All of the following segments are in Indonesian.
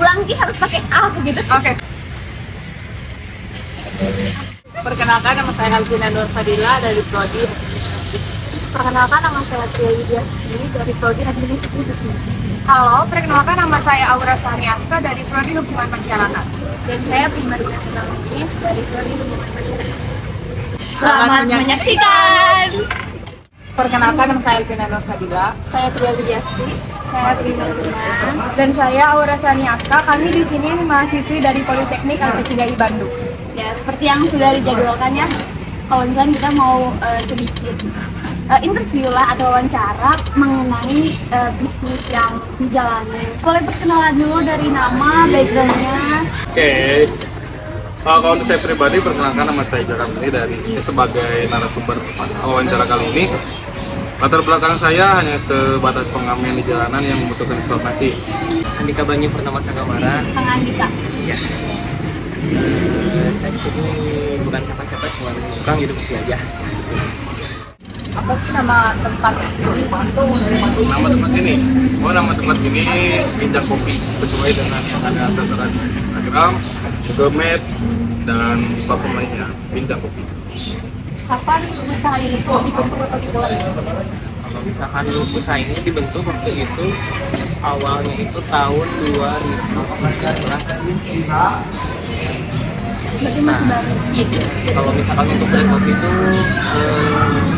diulang Ki harus pakai A gitu. Oke. Perkenalkan, nama saya Alvina Nur Fadila dari Prodi Administrasi. Perkenalkan, nama saya Tria Widiasti dari Prodi Administrasi Bisnis. Halo, perkenalkan nama saya Aura Saniaska dari Prodi Hubungan Masyarakat. Dan saya Prima Nasional Bisnis dari Prodi Hubungan Masyarakat. Selamat menyaksikan. Perkenalkan, nama saya Alvina Nur Fadila. Saya Tria Widiasti. Saya Prima dan saya Aura Saniaska. Kami di sini mahasiswi dari Politeknik Angkatan 3 Bandung. Ya, seperti yang sudah dijadwalkan ya. Kalau misalnya kita mau sedikit interview lah atau wawancara mengenai bisnis yang dijalani. Boleh perkenalan dulu dari nama, backgroundnya. Oke. Kalau untuk saya pribadi, perkenalkan nama saya Jaka Mili dari sebagai narasumber wawancara kali ini. Latar belakang saya hanya sebatas pengamen di jalanan yang membutuhkan informasi. Andika Banyu Purnama Sagamara. Kang Andika. Ya. Saya di sini bukan siapa-siapa, cuma tukang hidup aja. Apa sih nama tempat ini? Nama tempat ini Bincang Kopi, sesuai dengan yang ada tertera di Instagram, Google Maps, dan platform lainnya. Bincang Kopi. Kapan usaha ini dibentuk atau dimulai? Kalau misalkan usaha ini dibentuk waktu itu awalnya itu tahun 2019. Berarti masih baru. Kalau misalkan untuk kedai kopi itu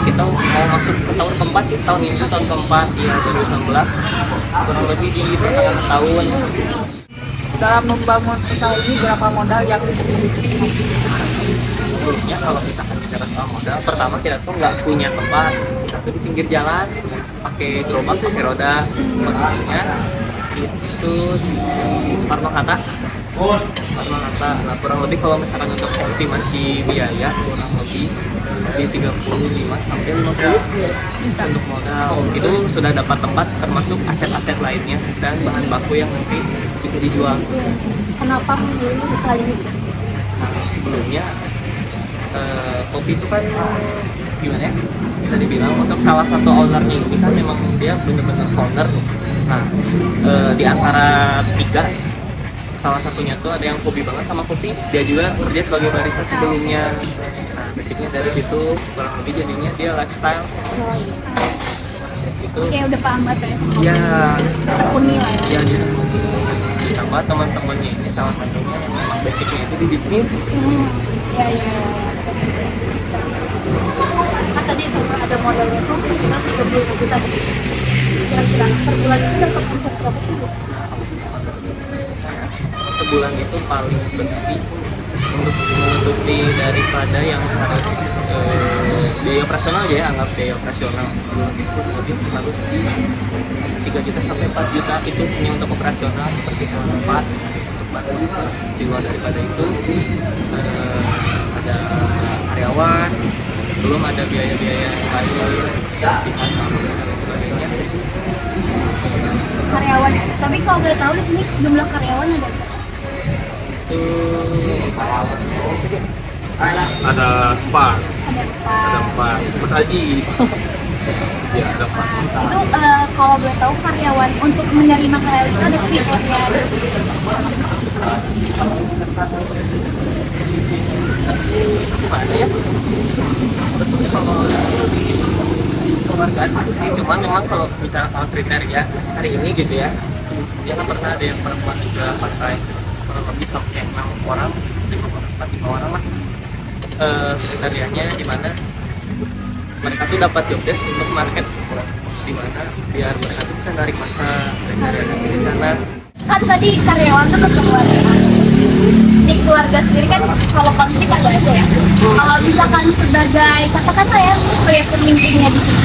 kita mau masuk ke tahun keempat, tahun ini tahun keempat ya 2019, kurang lebih di pertengahan tahun. Dalam membangun usaha ini berapa modal yang Sebelumnya kalau misalkan bicara soal modal, pertama kita tuh nggak punya tempat, kita tuh di pinggir jalan pakai gerobak, pakai roda. Posisinya itu di Soekarno-Hatta. Nah, kurang lebih kalau misalkan untuk estimasi biaya kurang lebih di 35 sampai 50 juta untuk modal. Itu sudah dapat tempat termasuk aset-aset lainnya dan bahan baku yang nanti bisa dijual. Kenapa memilih usaha ini? Sebelumnya kopi itu kan gimana ya, bisa dibilang untuk salah satu ownernya ini kan memang dia benar-benar founder nih. Nah, di antara tiga, salah satunya tuh ada yang hobi banget sama kopi, dia juga kerja sebagai barista sebelumnya. Nah, basicnya dari situ kurang lebih jadinya dia lifestyle. Dari situ Oke, udah paham banget ya sama ya tekuni lah ya. iya gitu. Ditambah teman-temannya ini salah satunya yang memang basicnya itu di bisnis. Ya. kan tadi itu ada modalnya tuh sekitar 35 juta kira-kira per bulan itu dapat omset berapa sih Bu? Sebulan itu paling bersih untuk menutupi daripada yang harus biaya operasional aja ya, anggap biaya operasional sebulan itu mungkin harus 3 juta sampai 4 juta itu hanya untuk operasional seperti sewa tempat. Di luar daripada itu ada karyawan, belum ada biaya-biaya yang lain seperti dan sebagainya. Karyawan ya. Tapi kalau boleh tahu di sini jumlah karyawan ada berapa? Itu Ada 4. Ada Ada empat. 4. Mas Haji. Ya, ada 4. Itu kalau boleh tahu karyawan untuk menerima karyawan itu ada kriteria bukan ada ya. Terus kalau di keluargaan itu sih, cuman memang kalau bicara soal kriteria hari ini gitu ya, sebelumnya kan pernah ada yang perempuan juga partai kurang lebih sampai 6 orang, 5 orang lah. Kriterianya di mana mereka tuh dapat job desk untuk market, di mana biar mereka tuh bisa narik masa dari di sana. kan tadi karyawan tuh kekeluarga. Di keluarga sendiri kan kalau konflik ada aja ya. Kalau misalkan sebagai katakanlah ya pria pemimpinnya di sini.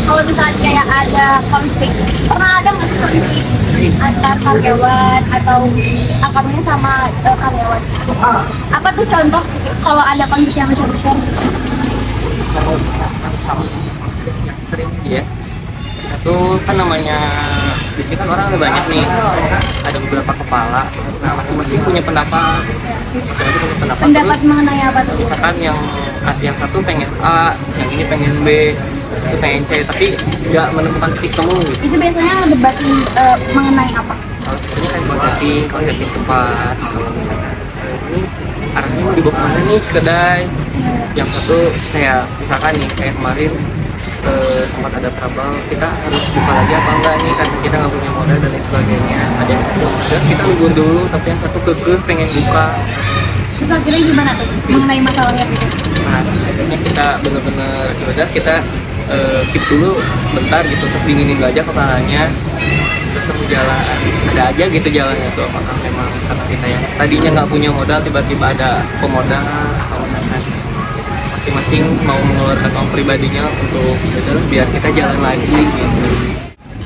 Kalau misalkan kayak ada konflik, pernah ada nggak sih konflik antar karyawan atau akamnya sama karyawan? Apa tuh contoh kalau ada konflik yang besar? Yang sering ya, itu kan namanya di sini kan orang ada banyak nih, ada beberapa kepala. Nah, masing-masing punya pendapat, Pendapat terus mengenai apa tuh? misalkan yang satu pengen A, yang ini pengen B, yang satu pengen C, tapi nggak menemukan titik temu gitu. Itu biasanya debatin mengenai apa? kalau sebenarnya kan konsepin tempat. Kalau misalkan ini arahnya mau dibawa kemana nih si kedai? Yang satu kayak misalkan nih kayak kemarin sempat ada trouble, kita harus buka lagi apa enggak nih karena kita nggak punya modal dan lain sebagainya. Ada yang satu udah kita libur dulu, tapi yang satu kekeh pengen buka. Terus akhirnya gimana tuh mengenai masalahnya gitu? Nah akhirnya kita bener-bener yaudah kita keep dulu sebentar gitu, terus dinginin dulu aja kepalanya, terus ketemu jalan. Ada aja gitu jalannya tuh, apakah memang karena kita yang tadinya nggak punya modal tiba-tiba ada pemodal, atau misalkan masing-masing mau mengeluarkan uang pribadinya untuk gitu, biar kita jalan lagi gitu.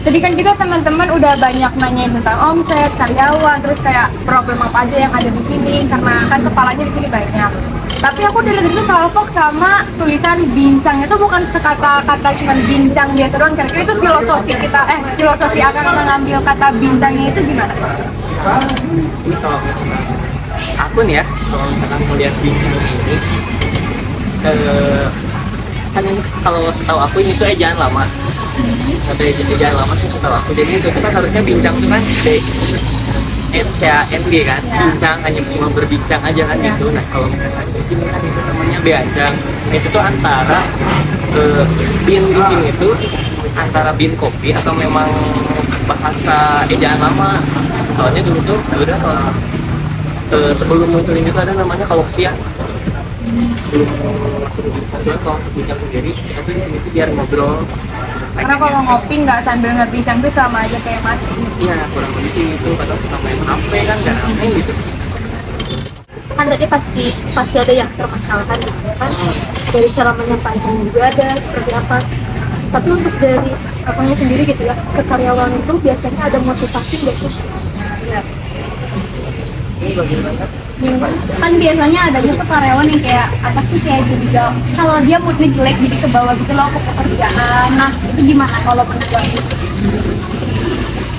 Tadi kan juga teman-teman udah banyak nanyain tentang omset, karyawan, terus kayak problem apa aja yang ada di sini karena kan kepalanya di sini banyak. Tapi aku dari tadi tuh salfok sama tulisan bincang itu bukan sekata-kata cuman bincang biasa doang. Kira-kira itu filosofi kita, filosofi akan mengambil kata bincangnya itu gimana? Ini kalau misalkan aku nih ya, kalau misalkan melihat bincang ini, kan ini kalau setahu aku ini tuh ejaan lama. Ada ejaan lama sih setahu aku. Jadi itu kan harusnya bincang tuh kan BNCANG kan, bincang hanya cuma berbincang aja kan gitu. Nah kalau misalkan di sini kan itu namanya bincang. Nah itu tuh antara bin di sini itu antara bin kopi atau memang bahasa ejaan lama. Soalnya dulu tuh udah kalau sebelum muncul ini tuh ada namanya kalopsia. Sebelum masuk kalau bincang sendiri, tapi di sini tuh biar ngobrol. Karena kalau ngopi nggak sambil ngebincang tuh sama aja kayak mati. Iya kurang lebih sih itu, kadang suka main HP kan nggak rame gitu. Kan tadi pasti ada yang termasalahkan gitu ya kan, dari cara menyampaikan juga ada seperti apa. Tapi untuk dari apanya sendiri gitu ya, ke karyawan itu biasanya ada motivasi nggak sih? Ya. Ini bagaimana? Kan biasanya adanya tuh karyawan yang kayak apa sih, kayak jadi kalau dia moodnya jelek jadi ke bawah gitu loh ke pekerjaan. Nah itu gimana kalau perempuan gitu?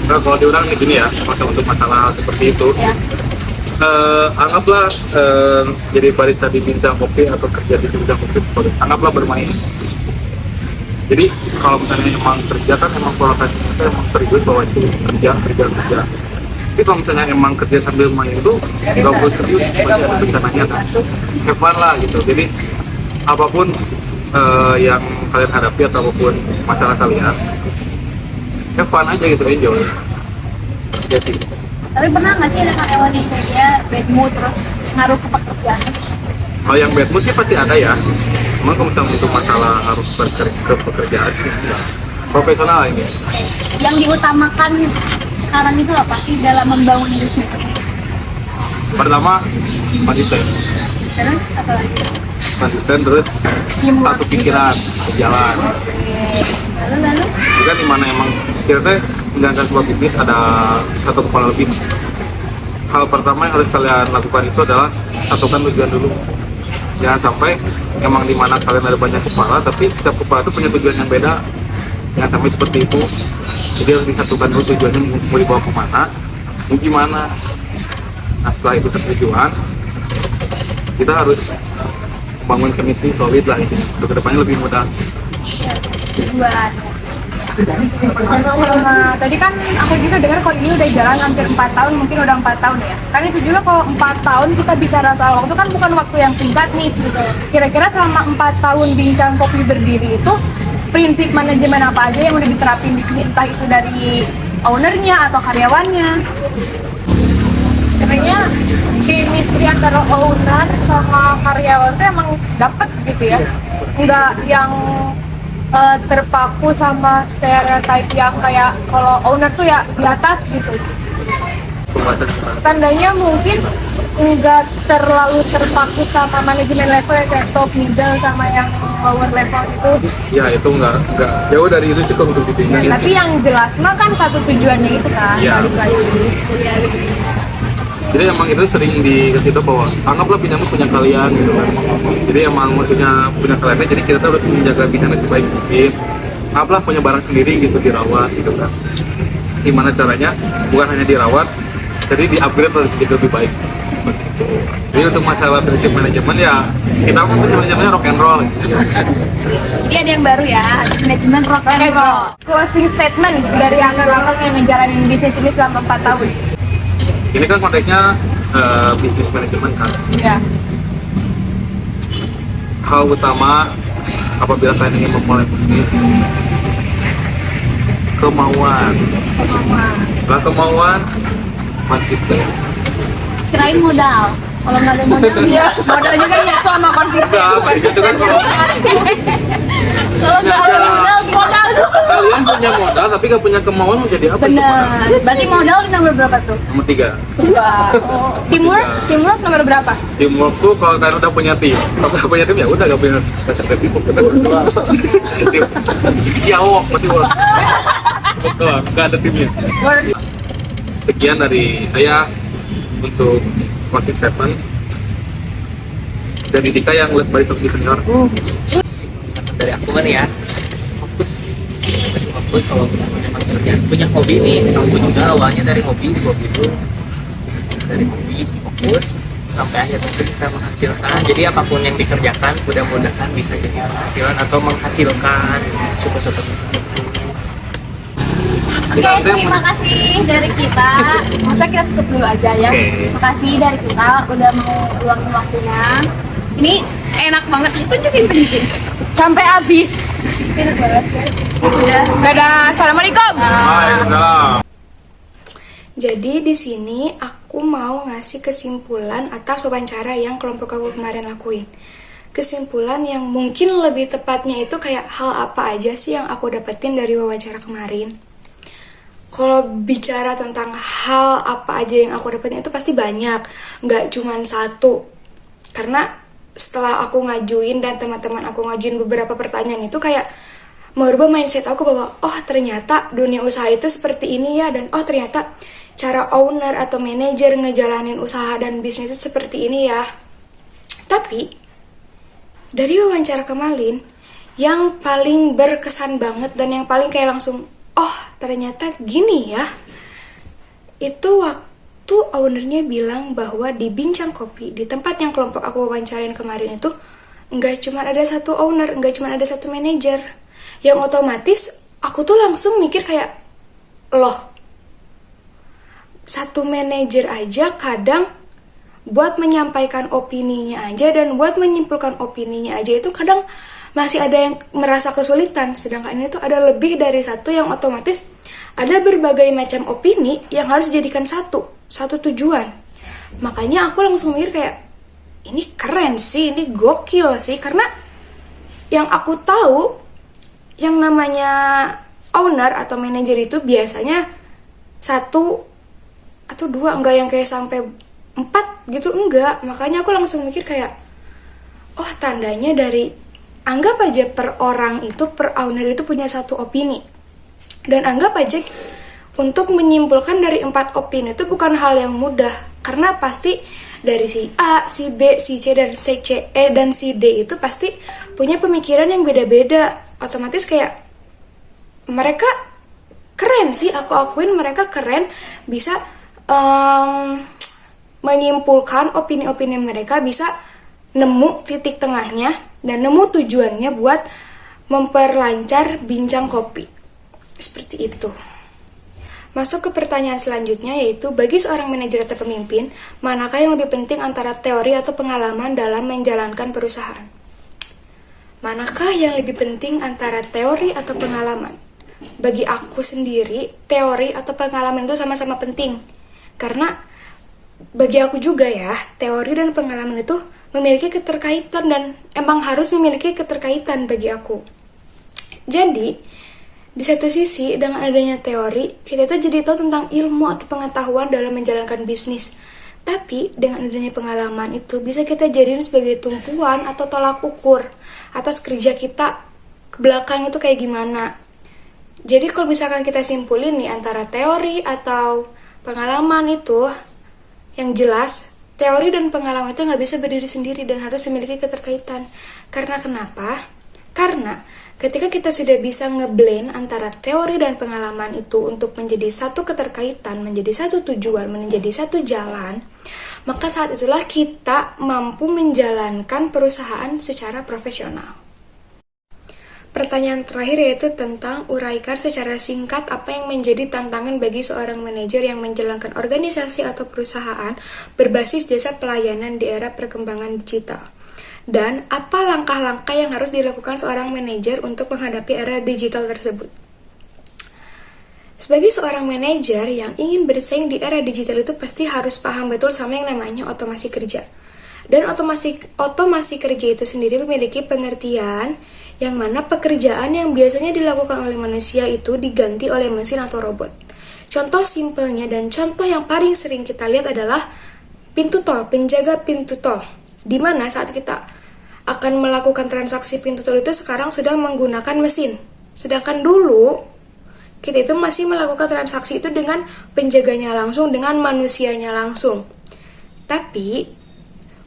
Nah, kalau diurang nih gini ya, untuk masalah seperti itu, Ya. Anggaplah jadi barista di bintang kopi atau kerja di bintang kopi, anggaplah bermain. Jadi kalau misalnya emang kerja kan emang kualitasnya itu emang serius bahwa itu kerja. Tapi kalau misalnya emang kerja sambil main itu nggak perlu serius, pasti ada bencananya kan. Have fun lah gitu. Jadi apapun yang kalian hadapi atau apapun masalah kalian, have fun aja gitu, enjoy. Ya sih. Tapi pernah nggak sih ada karyawan yang kayak dia bad mood terus ngaruh ke pekerjaan? Kalau yang bad mood sih pasti ada ya. Cuma kalau misalnya itu masalah harus ke pekerjaan sih enggak. Profesional ini. Yang diutamakan sekarang itu apa sih dalam membangun bisnis ini? Pertama, konsisten. Terus apa lagi? Konsisten terus satu pikiran jalan. Lalu Juga dimana emang kita teh menjalankan sebuah bisnis ada satu kepala lebih. Hal pertama yang harus kalian lakukan itu adalah satukan tujuan dulu. Jangan sampai emang dimana kalian ada banyak kepala, tapi setiap kepala itu punya tujuan yang beda. Jangan sampai seperti itu. Jadi harus disatukan dulu tujuannya mau dibawa kemana, mau gimana. Nah setelah itu tujuan, kita harus bangun chemistry solid lah ini. Untuk kedepannya lebih mudah. tujuan. Sama tadi kan aku juga dengar kalau ini udah jalan hampir 4 tahun, mungkin udah 4 tahun ya. Kan itu juga kalau 4 tahun kita bicara soal waktu kan bukan waktu yang singkat nih gitu. Kira-kira selama 4 tahun bincang kopi berdiri itu prinsip manajemen apa aja yang udah diterapin di sini, entah itu dari ownernya atau karyawannya? Kayaknya chemistry antara owner sama karyawan tuh emang dapet gitu ya, nggak yang terpaku sama stereotype yang kayak kalau owner tuh ya di atas gitu. Tandanya mungkin nggak terlalu terpaku sama manajemen level ya, kayak top, middle, sama yang lower level itu. Ya itu nggak jauh dari itu sih kalau untuk ditinggalin. Tapi yang jelas mah kan satu tujuannya itu kan, Ya. balik lagi kuliah gitu. Jadi emang itu sering dikasih tahu bahwa anggaplah bintang itu punya kalian gitu kan. Jadi emang maksudnya punya kaliannya, jadi kita tuh harus menjaga bintangnya sebaik mungkin. Anggaplah punya barang sendiri gitu, dirawat gitu kan. Gimana caranya? Bukan hanya dirawat, jadi di-upgrade jadi lebih baik. begitu. Jadi untuk masalah prinsip manajemen ya kita pun prinsip manajemennya rock and roll. Ini ada yang baru ya, ada manajemen rock and roll. Closing statement dari akang-akang yang ngejalanin bisnis ini selama 4 tahun. Ini kan konteksnya bisnis manajemen kan. Ya. Hal utama apabila kalian ingin memulai bisnis, kemauan. Setelah kemauan, konsisten. Kirain modal. Kalau nggak ada modal ya. Modal juga ya sama konsisten. Enggak, itu kan kalau Kalau nggak ada modal, modal dulu. kalian punya modal tapi gak punya kemauan mau jadi apa? Bener. Berarti modal nomor berapa tuh? Nomor 3. Teamwork, teamwork nomor berapa? Teamwork tuh kalau kalian udah punya tim, kalau udah punya tim ya udah gak punya dasar teamwork. Tim, ya berarti work. Betul, gak ada timnya. Sekian dari saya untuk closing statement dari Dika yang led by Sofi Senior. Dari aku kan ya, fokus kalau misalnya memang kerjaan punya hobi nih, aku juga awalnya dari hobi itu dari hobi fokus sampai akhirnya bisa menghasilkan. Jadi apapun yang dikerjakan mudah-mudahan bisa jadi penghasilan atau menghasilkan syukur-syukur seperti itu. Oke, terima kasih dari kita. Masa kita tutup dulu aja ya. Oke. Terima kasih dari kita udah mau luangin waktunya. Ini enak banget, tunjukin. Sampai habis. Enak banget guys. Udah. Dadah, assalamualaikum. Waalaikumsalam. Jadi di sini aku mau ngasih kesimpulan atas wawancara yang kelompok aku kemarin lakuin. Kesimpulan yang mungkin lebih tepatnya itu kayak hal apa aja sih yang aku dapetin dari wawancara kemarin. Kalau bicara tentang hal apa aja yang aku dapetin itu pasti banyak, nggak cuma satu. Karena setelah aku ngajuin dan teman-teman aku ngajuin beberapa pertanyaan itu kayak merubah mindset aku bahwa oh ternyata dunia usaha itu seperti ini ya, dan oh ternyata cara owner atau manajer ngejalanin usaha dan bisnis itu seperti ini ya. Tapi dari wawancara kemarin yang paling berkesan banget dan yang paling kayak langsung oh ternyata gini ya, itu waktu ownernya bilang bahwa di Bincang Kopi, di tempat yang kelompok aku wawancarain kemarin itu nggak cuma ada satu owner, nggak cuma ada satu manajer. Yang otomatis aku tuh langsung mikir kayak, loh, satu manajer aja kadang buat menyampaikan opininya aja dan buat menyimpulkan opininya aja itu kadang masih ada yang merasa kesulitan. Sedangkan ini tuh ada lebih dari satu yang otomatis ada berbagai macam opini yang harus dijadikan satu tujuan. Makanya aku langsung mikir kayak, ini keren sih, ini gokil sih. Karena yang aku tahu, yang namanya owner atau manajer itu biasanya satu atau dua, enggak yang kayak sampai 4 gitu, enggak. Makanya aku langsung mikir kayak, oh tandanya dari, anggap aja per orang itu, per owner itu punya satu opini. Dan anggap aja untuk menyimpulkan dari 4 opini itu bukan hal yang mudah. Karena pasti dari si A, si B, si C, dan si C, E, dan si D itu pasti punya pemikiran yang beda-beda. Otomatis kayak mereka keren sih, aku akuin mereka keren bisa menyimpulkan opini-opini mereka, bisa nemu titik tengahnya dan nemu tujuannya buat memperlancar Bincang Kopi. Seperti itu. Masuk ke pertanyaan selanjutnya, yaitu bagi seorang manajer atau pemimpin, manakah yang lebih penting antara teori atau pengalaman dalam menjalankan perusahaan? Manakah yang lebih penting antara teori atau pengalaman? Bagi aku sendiri, teori atau pengalaman itu sama-sama penting. Karena bagi aku juga ya, teori dan pengalaman itu memiliki keterkaitan dan emang harus memiliki keterkaitan bagi aku. Jadi, di satu sisi, dengan adanya teori, kita tuh jadi tahu tentang ilmu atau pengetahuan dalam menjalankan bisnis. Tapi, dengan adanya pengalaman itu, bisa kita jadiin sebagai tumpuan atau tolak ukur atas kerja kita ke belakang itu kayak gimana. Jadi, kalau misalkan kita simpulin nih antara teori atau pengalaman itu, yang jelas, teori dan pengalaman itu nggak bisa berdiri sendiri dan harus memiliki keterkaitan. Karena kenapa? Karena Ketika kita sudah bisa ngeblend antara teori dan pengalaman itu untuk menjadi satu keterkaitan, menjadi satu tujuan, menjadi satu jalan, maka saat itulah kita mampu menjalankan perusahaan secara profesional. Pertanyaan terakhir yaitu tentang uraikan secara singkat apa yang menjadi tantangan bagi seorang manajer yang menjalankan organisasi atau perusahaan berbasis jasa pelayanan di era perkembangan digital. Dan apa langkah-langkah yang harus dilakukan seorang manajer untuk menghadapi era digital tersebut. Sebagai seorang manajer yang ingin bersaing di era digital itu pasti harus paham betul sama yang namanya otomasi kerja. Dan otomasi kerja itu sendiri memiliki pengertian yang mana pekerjaan yang biasanya dilakukan oleh manusia itu diganti oleh mesin atau robot. Contoh simpelnya dan contoh yang paling sering kita lihat adalah pintu tol, penjaga pintu tol. Di mana saat kita akan melakukan transaksi pintu tol itu sekarang sudah menggunakan mesin. Sedangkan dulu kita itu masih melakukan transaksi itu dengan penjaganya langsung, dengan manusianya langsung. Tapi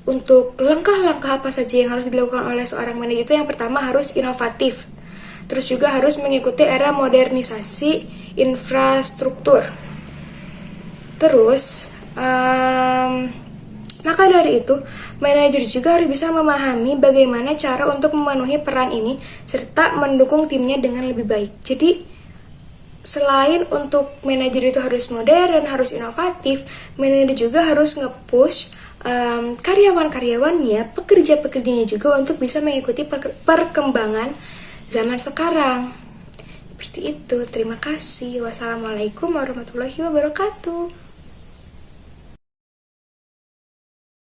untuk langkah-langkah apa saja yang harus dilakukan oleh seorang manajer itu yang pertama harus inovatif. Terus juga harus mengikuti era modernisasi infrastruktur. Terus maka dari itu, manajer juga harus bisa memahami bagaimana cara untuk memenuhi peran ini serta mendukung timnya dengan lebih baik. Jadi, selain untuk manajer itu harus modern, harus inovatif, manajer juga harus nge-push karyawan-karyawannya, pekerja-pekerjanya juga untuk bisa mengikuti perkembangan zaman sekarang. Seperti itu. Terima kasih. Wassalamualaikum warahmatullahi wabarakatuh.